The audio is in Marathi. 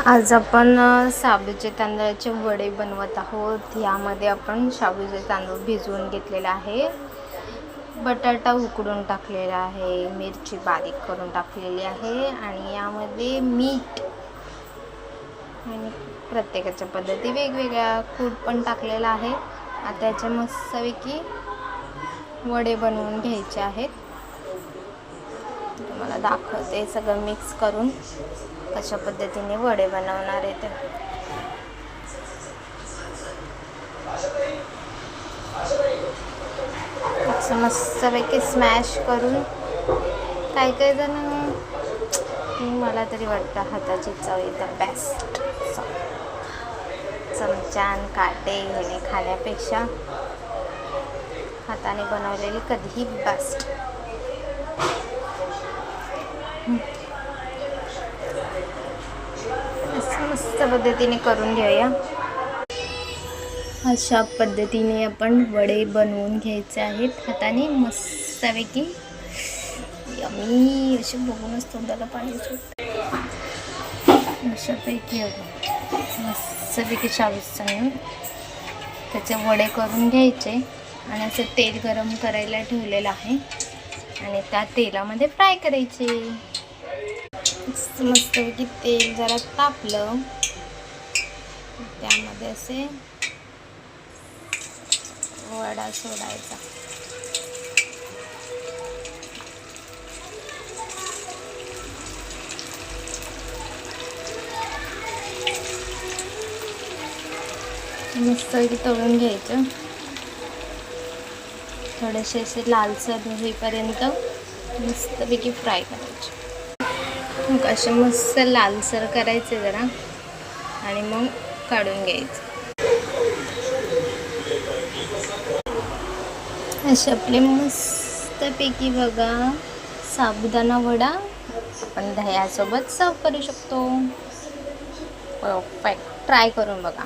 आज आपण साबूचे तांदळाचे वडे बनवत आहोत। यामध्ये आपण साबूचे तांदूळ भिजवून घेतलेले आहे, बटाटा उकडून टाकलेला आहे, मिरची बारीक करून टाकलेली आहे आणि यामध्ये मीठ आणि प्रत्येकाच्या पद्धती वेगवेगळ्या, कूट पण टाकलेला आहे। आता याचे मस्तपैकी वडे बनवून घ्यायचे आहेत। तुम्हाला दाखवते सगळं मिक्स करून कशा पद्धतीने वडे बनवणार आहे ते। मस्तपैकी स्मॅश करून काही जण, मला तरी वाटतं हाताची चव एकदम बेस्ट। चमच्यान काटे ह्याने खाण्यापेक्षा हाताने बनवलेली कधीही बेस्ट। मस्त पद्धतीने करून घेऊया। अशा पद्धतीने आपण वडे बनवून घ्यायचे आहेत हाताने मस्तपैकी। यम्मी, असे बघूनच तोंडाला पाणी सुटते। अशापैकी मस्तपैकी शाबूचं त्याचे वडे करून घ्यायचे आणि असं तेल गरम करायला ठेवलेलं आहे आणि त्या तेलामध्ये फ्राय करायचे। मस्तपैकी तेल जरा तापलं त्यामध्ये असे वडा सोडायचा। मस्तपैकी तळून घ्यायचं, थोडेसे असे लालसर होईपर्यंत मस्तपैकी फ्राय करायचे। मग असे मस्त लालसर करायचे जरा आणि मग काढून घ्यायचे। असे आपले मस्तपैकी बघा साबुदाणा वडा आपण दह्यासोबत सर्व करू शकतो। परफेक्ट, ट्राय करून बघा।